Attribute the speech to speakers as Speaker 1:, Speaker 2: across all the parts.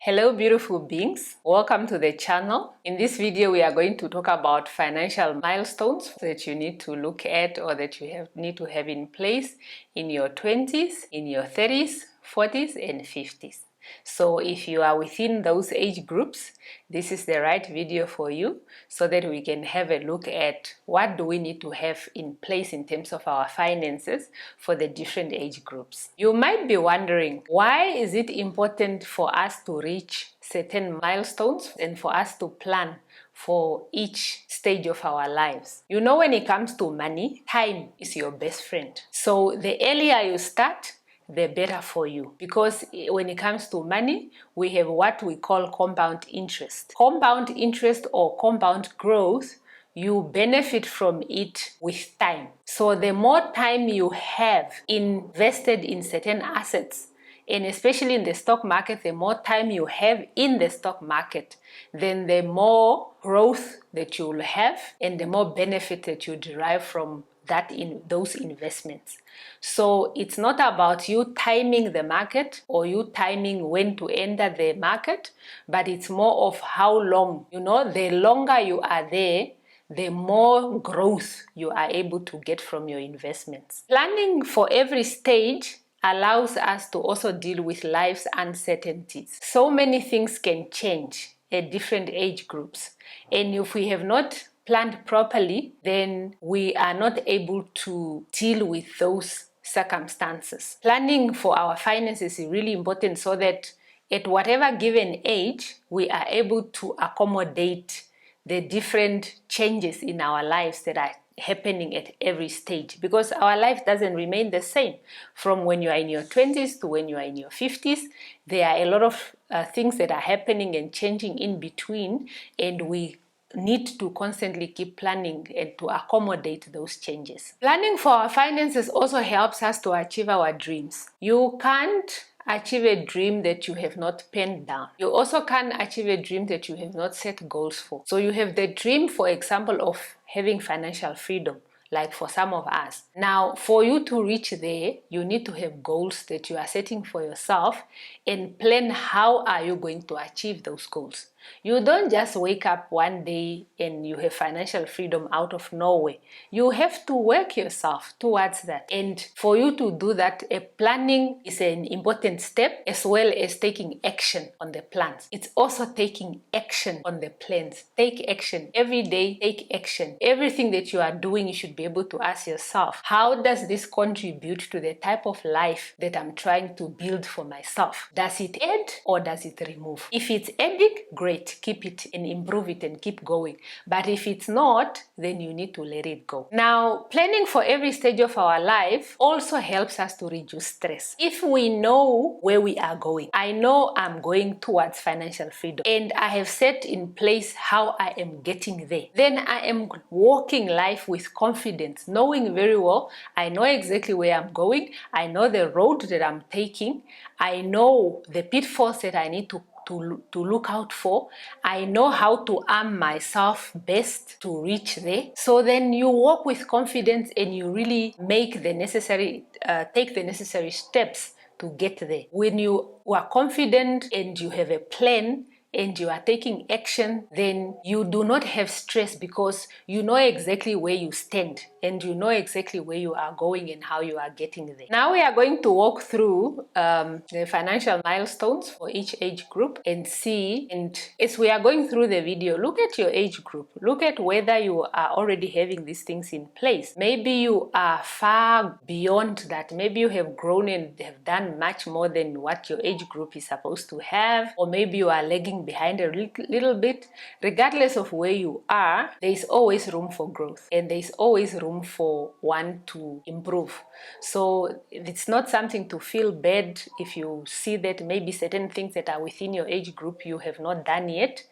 Speaker 1: Hello beautiful beings, welcome to the channel. In this video we are going to talk about financial milestones that you need to look at or that you need to have in place in your 20s, in your 30s, 40s and 50s. So if you are within those age groups, this is the right video for you so that we can have a look at what do we need to have in place in terms of our finances for the different age groups. You might be wondering, why is it important for us to reach certain milestones and for us to plan for each stage of our lives? You know, when it comes to money, time is your best friend. So the earlier you start, the better for you, because when it comes to money, we have what we call compound interest. Compound interest or compound growth, you benefit from it with time. So the more time you have invested in certain assets, and especially in the stock market, the more time you have in the stock market, then the more growth that you will have and the more benefit that you derive from those investments. So it's not about you timing the market or you timing when to enter the market, but it's more of how long. You know, the longer you are there, the more growth you are able to get from your investments. Planning for every stage allows us to also deal with life's uncertainties. So many things can change at different age groups, and if we have not planned properly, then we are not able to deal with those circumstances. Planning for our finances is really important so that at whatever given age, we are able to accommodate the different changes in our lives that are happening at every stage, because our life doesn't remain the same from when you are in your 20s to when you are in your 50s. There are a lot of things that are happening and changing in between, and we need to constantly keep planning and to accommodate those changes. Planning for our finances also helps us to achieve our dreams. You can't achieve a dream that you have not penned down. You also can't achieve a dream that you have not set goals for. So you have the dream, for example, of having financial freedom, like for some of us. Now, for you to reach there, you need to have goals that you are setting for yourself and plan how are you going to achieve those goals. You don't just wake up one day and you have financial freedom out of nowhere. You have to work yourself towards that. And for you to do that, planning is an important step, as well as taking action on the plans. It's also taking action on the plans. Take action. Every day, take action. Everything that you are doing, you should be able to ask yourself, how does this contribute to the type of life that I'm trying to build for myself? Does it add or does it remove? If it's adding, great, keep it and improve it and keep going. But if it's not, then you need to let it go. Now, planning for every stage of our life also helps us to reduce stress. If we know where we are going, I know I'm going towards financial freedom and I have set in place how I am getting there, then I am walking life with confidence, knowing very well I know exactly where I'm going, I know the road that I'm taking, I know the pitfalls that I need to look out for. I know how to arm myself best to reach there. So then you walk with confidence and you really make the necessary, take the necessary steps to get there. When you are confident and you have a plan and you are taking action, then you do not have stress because you know exactly where you stand and you know exactly where you are going and how you are getting there. Now we are going to walk through the financial milestones for each age group and see, and as we are going through the video, look at your age group. Look at whether you are already having these things in place. Maybe you are far beyond that. Maybe you have grown and have done much more than what your age group is supposed to have, or maybe you are lagging behind a little bit. Regardless of where you are, there is always room for growth and there is always room for one to improve. So it's not something to feel bad if you see that maybe certain things that are within your age group you have not done yet.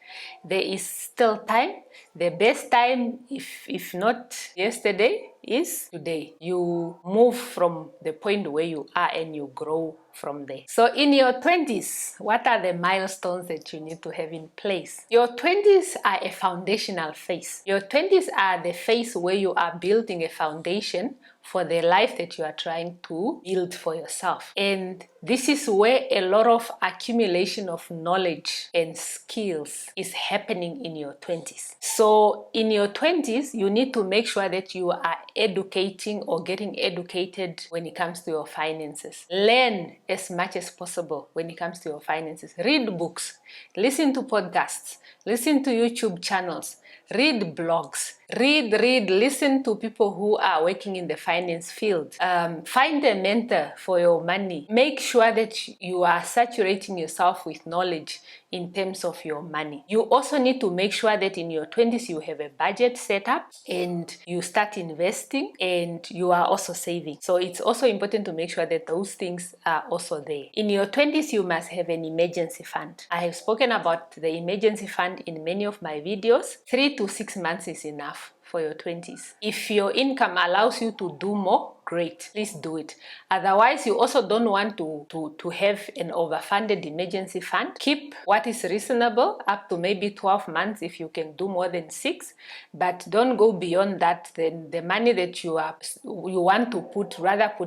Speaker 1: There is still time. The best time, if not yesterday, is today. You move from the point where you are and you grow from there. So in your 20s, what are the milestones that you need to have in place? Your 20s are a foundational phase. Your 20s are the phase where you are building a foundation for the life that you are trying to build for yourself. And this is where a lot of accumulation of knowledge and skills is happening in your 20s. So in your 20s, you need to make sure that you are educating or getting educated when it comes to your finances. Learn as much as possible when it comes to your finances. Read books, listen to podcasts, listen to YouTube channels, read blogs, listen to people who are working in the finance field. Find a mentor for your money. Make sure that you are saturating yourself with knowledge in terms of your money. You also need to make sure that in your 20s you have a budget set up and you start investing and you are also saving. So it's also important to make sure that those things are also there. In your 20s you must have an emergency fund. I have spoken about the emergency fund in many of my videos. 3 to 6 months is enough for your 20s. If your income allows you to do more, great, please do it. Otherwise, you also don't want to have an overfunded emergency fund. Keep what is reasonable up to maybe 12 months if you can do more than 6, but don't go beyond that. Then the money that you want to put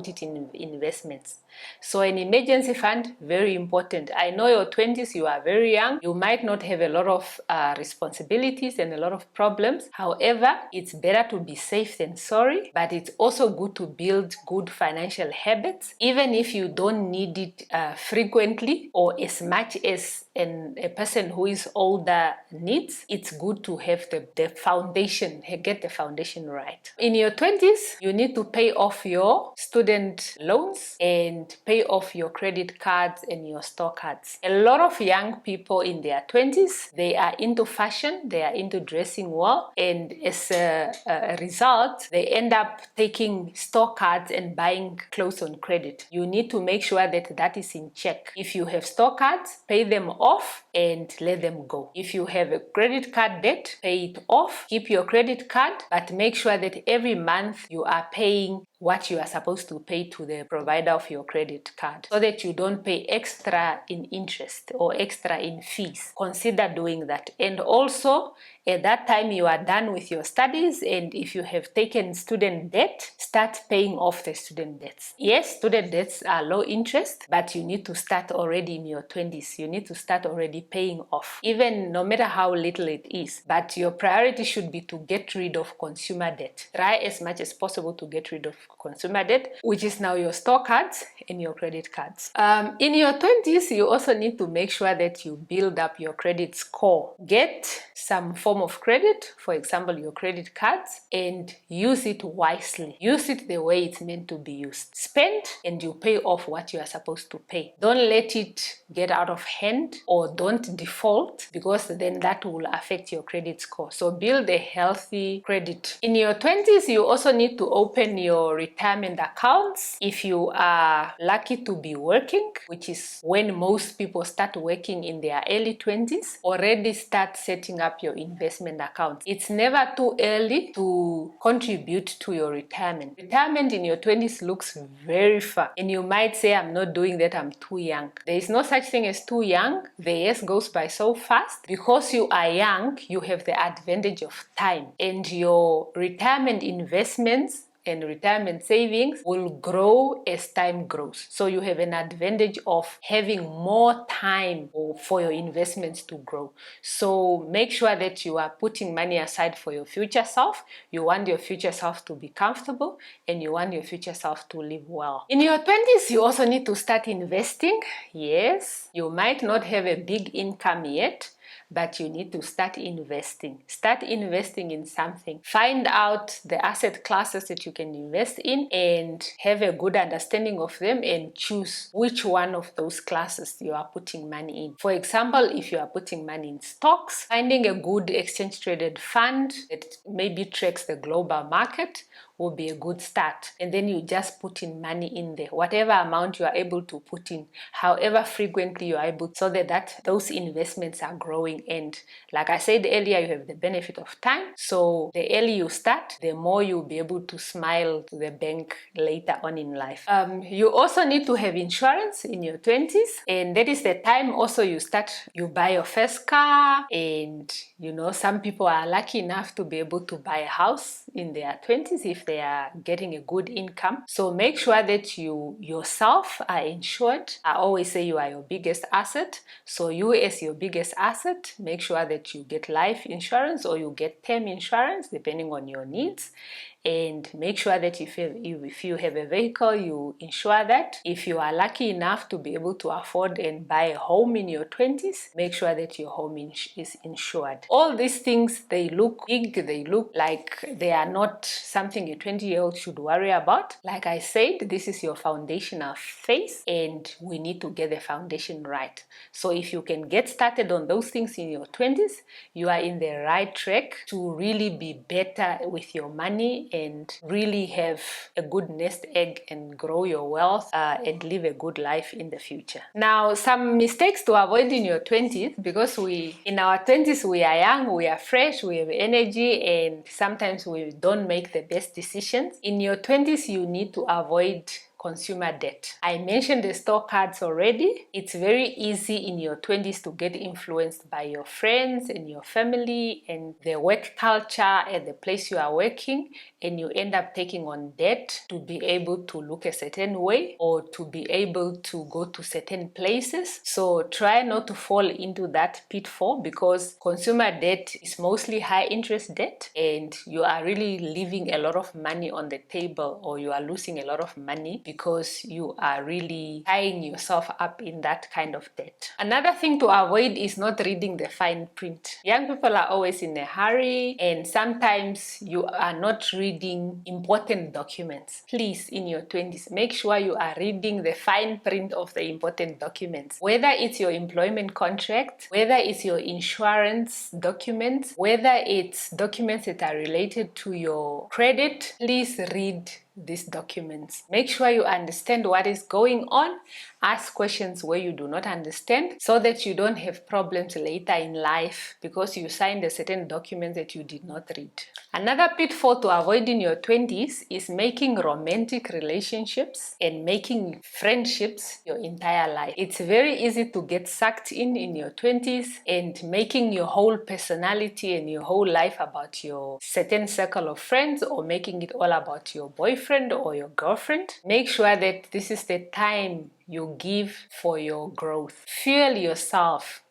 Speaker 1: it in investments. So an emergency fund, very important. I know your 20s, you are very young. You might not have a lot of responsibilities and a lot of problems. However, it's better to be safe than sorry, but it's also good to build good financial habits, even if you don't need it frequently or as much as a person who is older needs. It's good to have the foundation, get the foundation right. In your 20s, you need to pay off your student loans and pay off your credit cards and your store cards. A lot of young people in their 20s, they are into fashion, they are into dressing well, and as a result, they end up taking store cards and buying clothes on credit. You need to make sure that that is in check. If you have store cards, pay them off and let them go. If you have a credit card debt, pay it off. Keep your credit card, but make sure that every month you are paying what you are supposed to pay to the provider of your credit card, so that you don't pay extra in interest or extra in fees. Consider doing that. And also, at that time you are done with your studies, and if you have taken student debt, start paying off the student debts. Yes, student debts are low interest, but you need to start already in your 20s. You need to start already paying off, even no matter how little it is. But your priority should be to get rid of consumer debt. Try as much as possible to get rid of consumer debt, which is now your store cards and your credit cards. In your 20s, you also need to make sure that you build up your credit score. Get some form of credit, for example, your credit cards, and use it wisely. Use it the way it's meant to be used. Spend and you pay off what you are supposed to pay. Don't let it get out of hand, or don't default, because then that will affect your credit score. So build a healthy credit. In your 20s, you also need to open your retirement accounts. If you are lucky to be working, which is when most people start working in their early 20s, already start setting up your investment accounts. It's never too early to contribute to your retirement. Retirement in your 20s looks very far, and you might say, I'm not doing that, I'm too young. There is no such thing as too young. The years goes by so fast. Because you are young, you have the advantage of time, and your retirement investments and retirement savings will grow as time grows. So you have an advantage of having more time for your investments to grow. So make sure that you are putting money aside for your future self. You want your future self to be comfortable, and you want your future self to live well. In your 20s, you also need to start investing. Yes, you might not have a big income yet, but you need to start investing. Start investing in something. Find out the asset classes that you can invest in and have a good understanding of them, and choose which one of those classes you are putting money in. For example, if you are putting money in stocks, finding a good exchange traded fund that maybe tracks the global market will be a good start. And then you just put in money in there, whatever amount you are able to put in, however frequently you are able, so that those investments are growing. And like I said earlier, you have the benefit of time. So the early you start, the more you'll be able to smile to the bank later on in life. You also need to have insurance in your 20s, and that is the time also you buy your first car. And some people are lucky enough to be able to buy a house in their 20s if they are getting a good income. So make sure that you yourself are insured. I always say you are your biggest asset. So you, as your biggest asset, make sure that you get life insurance or you get term insurance depending on your needs. And make sure that if you have a vehicle, you insure that. If you are lucky enough to be able to afford and buy a home in your 20s, make sure that your home is insured. All these things, they look big, they look like they are not something a 20-year-old should worry about. Like I said, this is your foundational phase, and we need to get the foundation right. So if you can get started on those things in your 20s, you are in the right track to really be better with your money and really have a good nest egg and grow your wealth and live a good life in the future. Now, some mistakes to avoid in your 20s, because in our 20s we are young, we are fresh, we have energy, and sometimes we don't make the best decisions. In your 20s, you need to avoid consumer debt. I mentioned the store cards already. It's very easy in your 20s to get influenced by your friends and your family and the work culture at the place you are working, and you end up taking on debt to be able to look a certain way or to be able to go to certain places. So try not to fall into that pitfall, because consumer debt is mostly high interest debt, and you are really leaving a lot of money on the table, or you are losing a lot of money because you are really tying yourself up in that kind of debt. Another thing to avoid is not reading the fine print. Young people are always in a hurry, and sometimes you are not reading important documents. Please, in your 20s, make sure you are reading the fine print of the important documents. Whether it's your employment contract, whether it's your insurance documents, whether it's documents that are related to your credit, please read these documents. Make sure you understand what is going on. Ask questions where you do not understand, so that you don't have problems later in life because you signed a certain document that you did not read. Another pitfall to avoid in your 20s is making romantic relationships and making friendships your entire life. It's very easy to get sucked in your 20s and making your whole personality and your whole life about your certain circle of friends, or making it all about your boyfriend or your girlfriend. Make sure that this is the time you give for your growth. Fuel yourself,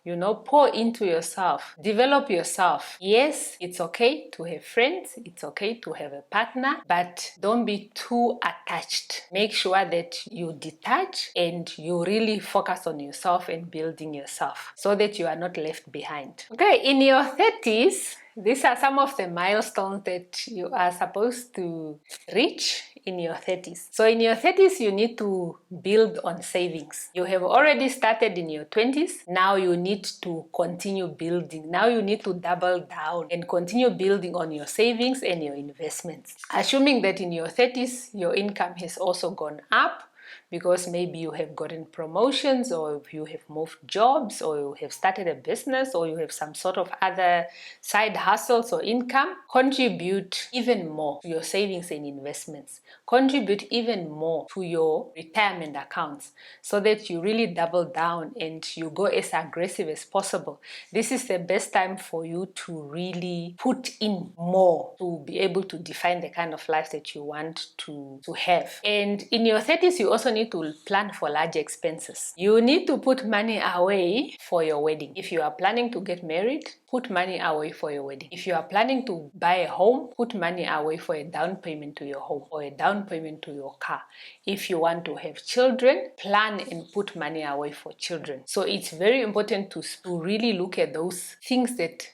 Speaker 1: pour into yourself, develop yourself. Yes, it's okay to have friends, it's okay to have a partner, but don't be too attached. Make sure that you detach and you really focus on yourself and building yourself, so that you are not left behind. Okay, in your 30s, these are some of the milestones that you are supposed to reach in your 30s. So in your 30s, you need to build on savings. You have already started in your 20s. Now you need to continue building. Now you need to double down and continue building on your savings and your investments. Assuming that in your 30s, your income has also gone up, because maybe you have gotten promotions, or you have moved jobs, or you have started a business, or you have some sort of other side hustles or income. Contribute even more to your savings and investments. Contribute even more to your retirement accounts, so that you really double down and you go as aggressive as possible. This is the best time for you to really put in more to be able to define the kind of life that you want to have. And in your 30s, you also need to plan for large expenses. You need to put money away for your wedding. If you are planning to get married, put money away for your wedding. If you are planning to buy a home, put money away for a down payment to your home or a down payment to your car. If you want to have children, plan and put money away for children. So it's very important to really look at those things that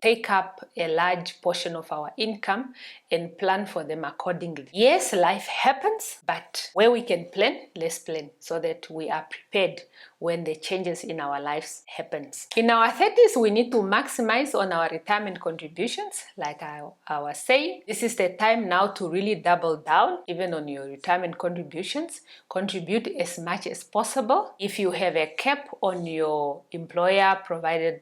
Speaker 1: take up a large portion of our income and plan for them accordingly. Yes, life happens, but where we can plan, let's plan so that we are prepared when the changes in our lives happens. In our 30s, we need to maximize on our retirement contributions. Like I was saying, this is the time now to really double down even on your retirement contributions. Contribute as much as possible. If you have a cap on your employer provided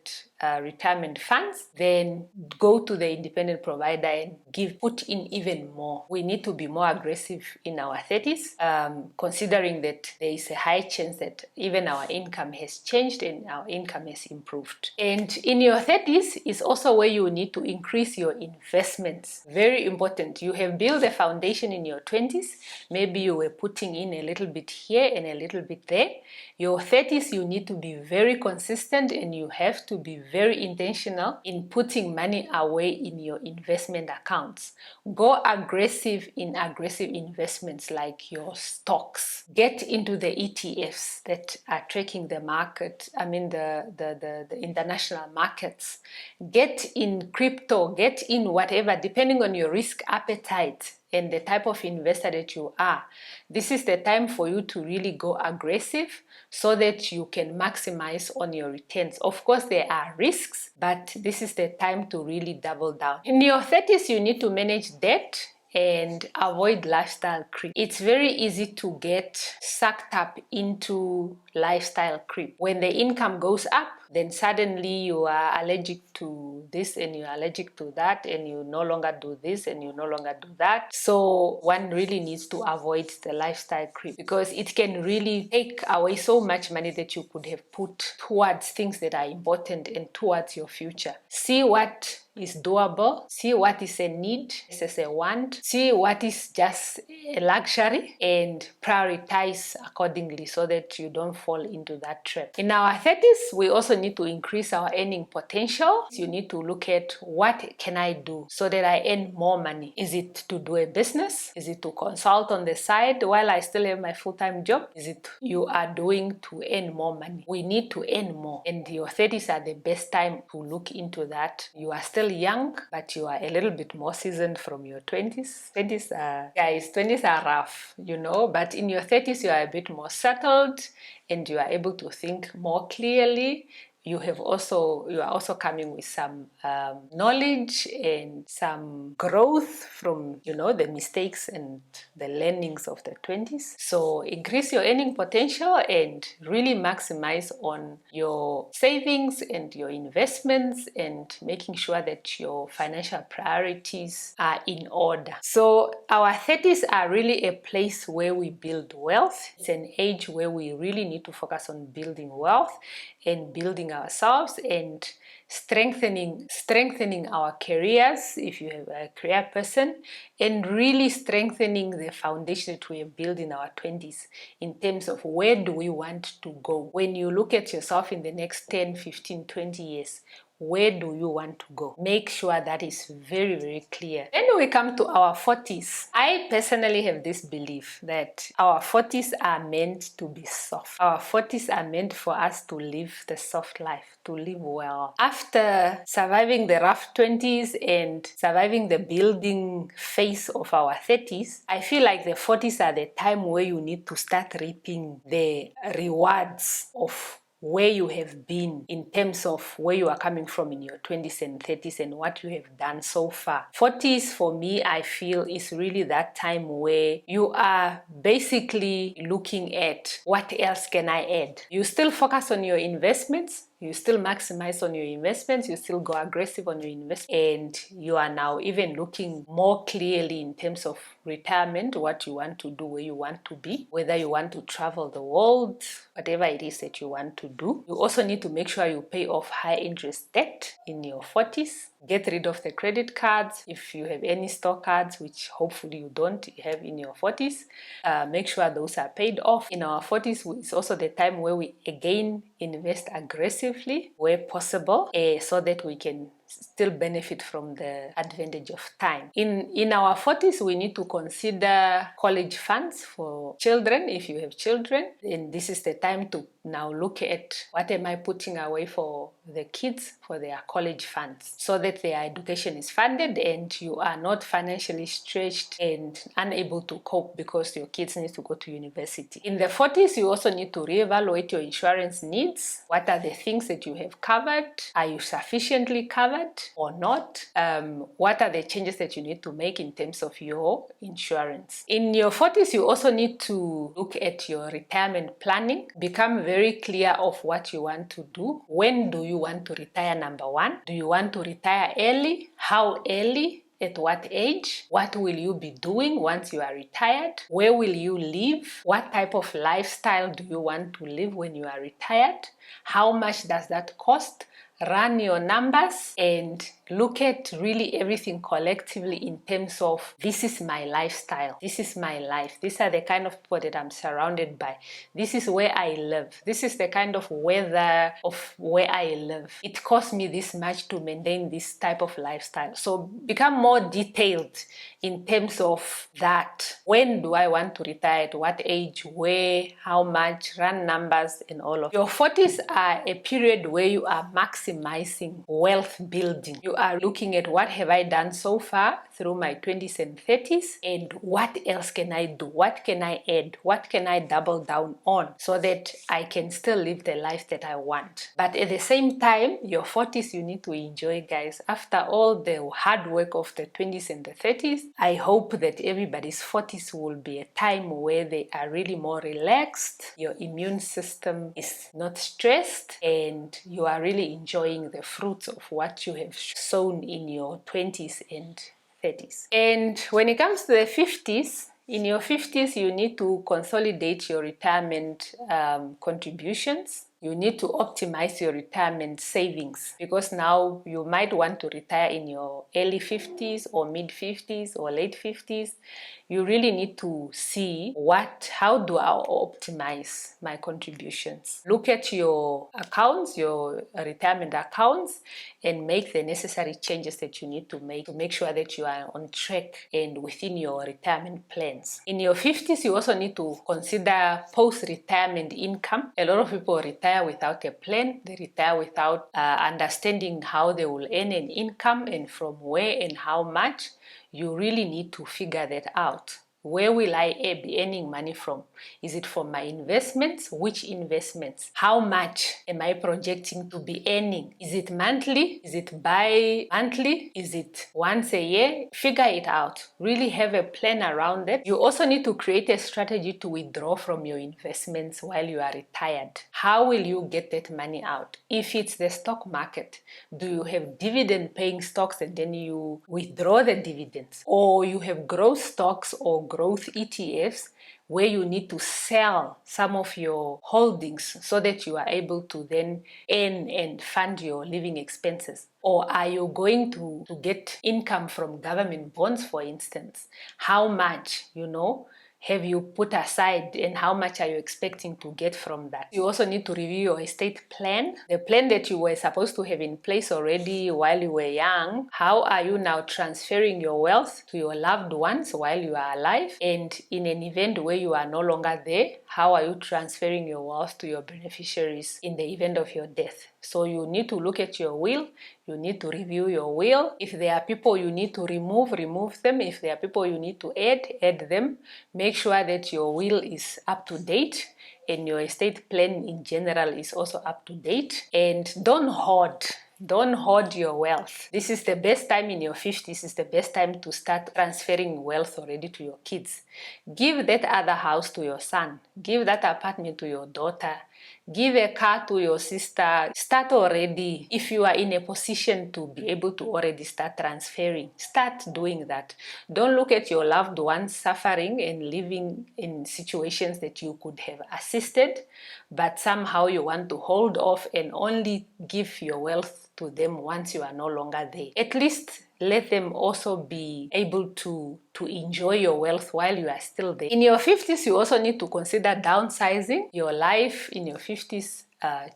Speaker 1: retirement funds, then go to the independent provider and put in even more. We need to be more aggressive in our 30s, considering that there is a high chance that even our income has changed and our income has improved. And in your 30s is also where you need to increase your investments. Very important. You have built a foundation in your 20s. Maybe you were putting in a little bit here and a little bit there. Your 30s, you need to be very consistent and you have to be very intentional in putting money away in your investment accounts. Go aggressive in aggressive investments like your stocks. Get into the ETFs that are tracking the market, the international markets. Get in crypto, get in whatever, depending on your risk appetite and the type of investor that you are. This is the time for you to really go aggressive so that you can maximize on your returns. Of course, there are risks, but this is the time to really double down. In your 30s, you need to manage debt and avoid lifestyle creep. It's very easy to get sucked up into lifestyle creep. When the income goes up, then suddenly you are allergic to this and you're allergic to that, and you no longer do this and you no longer do that. So one really needs to avoid the lifestyle creep because it can really take away so much money that you could have put towards things that are important and towards your future. See what is doable, see what is a need as a want, see what is just a luxury, and prioritize accordingly so that you don't fall into that trap. In our 30s, we also need to increase our earning potential. You need to look at what can I do so that I earn more money. Is it to do a business? Is it to consult on the side while I still have my full-time job? Is it you are doing to earn more money? We need to earn more, and your 30s are the best time to look into that. You are still young, but you are a little bit more seasoned from your 20s. 20s are rough, but in your 30s you are a bit more settled and you are able to think more clearly. You are also coming with some knowledge and some growth from the mistakes and the learnings of the 20s. So increase your earning potential and really maximize on your savings and your investments and making sure that your financial priorities are in order. So our 30s are really a place where we build wealth. It's an age where we really need to focus on building wealth and building ourselves and strengthening our careers if you have a career person, and really strengthening the foundation that we have built in our 20s in terms of where do we want to go. When you look at yourself in the next 10, 15, 20 years, where do you want to go? Make sure that is very, very clear. Then we come to our 40s. I personally have this belief that our 40s are meant to be soft. Our 40s are meant for us to live the soft life, to live well. After surviving the rough 20s and surviving the building phase of our 30s, I feel like the 40s are the time where you need to start reaping the rewards of where you have been in terms of where you are coming from in your 20s and 30s and what you have done so far. 40s for me, I feel, is really that time where you are basically looking at what else can I add. You still focus on your investments, you still maximize on your investments, you still go aggressive on your investments, and you are now even looking more clearly in terms of retirement, what you want to do, where you want to be, whether you want to travel the world, whatever it is that you want to do. You also need to make sure you pay off high interest debt in your 40s. Get rid of the credit cards. If you have any store cards, which hopefully you don't have in your 40s, make sure those are paid off. In our 40s, it's also the time where we again invest aggressively where possible, so that we can still benefit from the advantage of time. In our 40s, we need to consider college funds for children. If you have children, then this is the time to now look at what am I putting away for the kids for their college funds, so that their education is funded and you are not financially stretched and unable to cope because your kids need to go to university. In the 40s, you also need to reevaluate your insurance needs. What are the things that you have covered? Are you sufficiently covered or not? What are the changes that you need to make in terms of your insurance? In your 40s, you also need to look at your retirement planning. Become very clear of what you want to do. When do you want to retire, number one? Do you want to retire early? How early? At what age? What will you be doing once you are retired? Where will you live? What type of lifestyle do you want to live when you are retired? How much does that cost? Run your numbers and look at really everything collectively in terms of, this is my lifestyle, this is my life, these are the kind of people that I'm surrounded by, this is where I live, this is the kind of weather of where I live. It costs me this much to maintain this type of lifestyle. So become more detailed in terms of that. When do I want to retire? At what age? Where? How much? Run numbers and all of it. Your 40s are a period where you are maximizing wealth building. You are looking at, what have I done so far through my 20s and 30s, and what else can I do? What can I add? What can I double down on so that I can still live the life that I want? But at the same time, your 40s you need to enjoy, guys. After all the hard work of the 20s and the 30s, I hope that everybody's 40s will be a time where they are really more relaxed, your immune system is not stressed, and you are really enjoying the fruits of what you have sown in your 20s and 30s. And when it comes to the 50s, in your 50s, you need to consolidate your retirement contributions. You need to optimize your retirement savings, because now you might want to retire in your early 50s or mid 50s or late 50s. You really need to see how do I optimize my contributions. Look at your accounts, your retirement accounts, and make the necessary changes that you need to make sure that you are on track and within your retirement plans. In your 50s, you also need to consider post-retirement income. A lot of people retire without a plan. They retire without understanding how they will earn an income and from where and how much. You really need to figure that out. Where will I be earning money from? Is it from my investments? Which investments? How much am I projecting to be earning? Is it monthly? Is it bi-monthly? Is it once a year? Figure it out. Really have a plan around it. You also need to create a strategy to withdraw from your investments while you are retired. How will you get that money out? If it's the stock market, do you have dividend-paying stocks and then you withdraw the dividends? Or you have growth stocks or growth ETFs where you need to sell some of your holdings so that you are able to then earn and fund your living expenses? Or are you going to get income from government bonds, for instance? How much, have you put aside, and how much are you expecting to get from that? You also need to review your estate plan, the plan that you were supposed to have in place already while you were young. How are you now transferring your wealth to your loved ones while you are alive? And in an event where you are no longer there, how are you transferring your wealth to your beneficiaries in the event of your death? So you need to look at your will. You need to review your will. If there are people you need to remove them. If there are people you need to add them. Make sure that your will is up to date and your estate plan in general is also up to date. And don't hoard your wealth. This is the best time in your 50s, is the best time to start transferring wealth already to your kids. Give that other house to your son. Give that apartment to your daughter. Give a car to your sister. Start already. If you are in a position to be able to already start transferring, start doing that. Don't look at your loved ones suffering and living in situations that you could have assisted, but somehow you want to hold off and only give your wealth to them once you are no longer there. At least let them also be able to enjoy your wealth while you are still there. In your 50s, you also need to consider downsizing. Your life in your 50s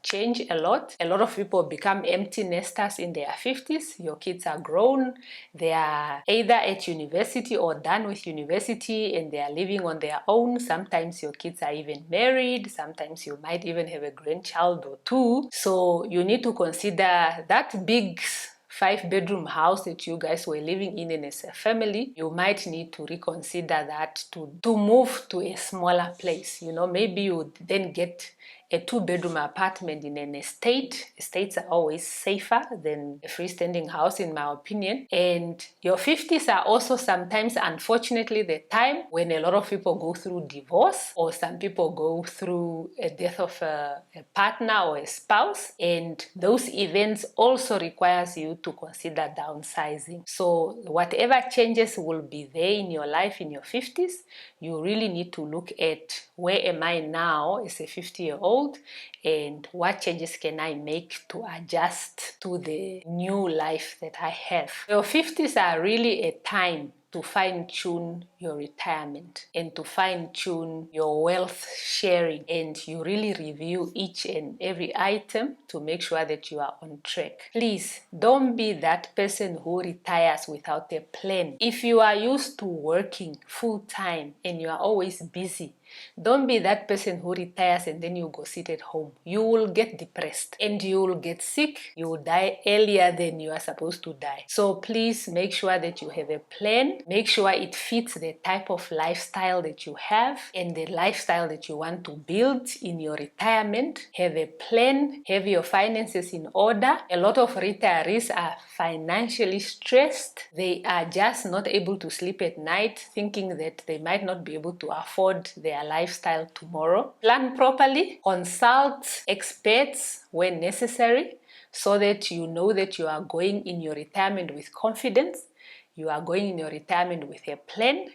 Speaker 1: change a lot. A lot of people become empty nesters in their 50s. Your kids are grown, they are either at university or done with university, and they are living on their own. Sometimes your kids are even married, sometimes you might even have a grandchild or two. So you need to consider that big 5-bedroom house that you guys were living in as a family. You might need to reconsider that to move to a smaller place. You know, maybe you then get a 2-bedroom apartment in an estate. Estates are always safer than a freestanding house, in my opinion. And your 50s are also sometimes, unfortunately, the time when a lot of people go through divorce, or some people go through a death of a partner or a spouse. And those events also requires you to consider downsizing. So whatever changes will be there in your life in your 50s, you really need to look at, where am I now as a 50-year-old, and what changes can I make to adjust to the new life that I have. Your 50s are really a time to fine-tune your retirement and to fine-tune your wealth sharing, and you really review each and every item to make sure that you are on track. Please don't be that person who retires without a plan. If you are used to working full-time and you are always busy, don't be that person who retires and then you go sit at home. You will get depressed and you will get sick. You will die earlier than you are supposed to die. So please make sure that you have a plan. Make sure it fits the type of lifestyle that you have and the lifestyle that you want to build in your retirement. Have a plan. Have your finances in order. A lot of retirees are financially stressed. They are just not able to sleep at night, thinking that they might not be able to afford their lifestyle tomorrow. Plan properly, consult experts when necessary, so that you know that you are going in your retirement with confidence, you are going in your retirement with a plan,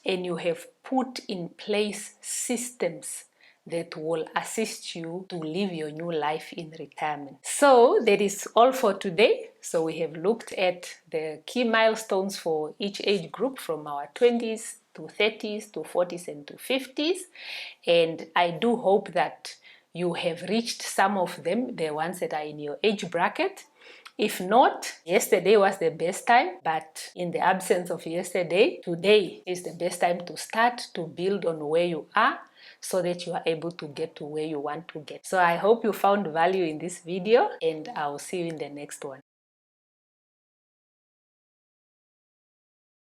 Speaker 1: and you have put in place systems that will assist you to live your new life in retirement. So that is all for today. So we have looked at the key milestones for each age group, from our 20s to 30s to 40s and to 50s. And I do hope that you have reached some of them, the ones that are in your age bracket. If not, yesterday was the best time, but in the absence of yesterday, today is the best time to start to build on where you are, so that you are able to get to where you want to get. So I hope you found value in this video, and I'll see you in the next one.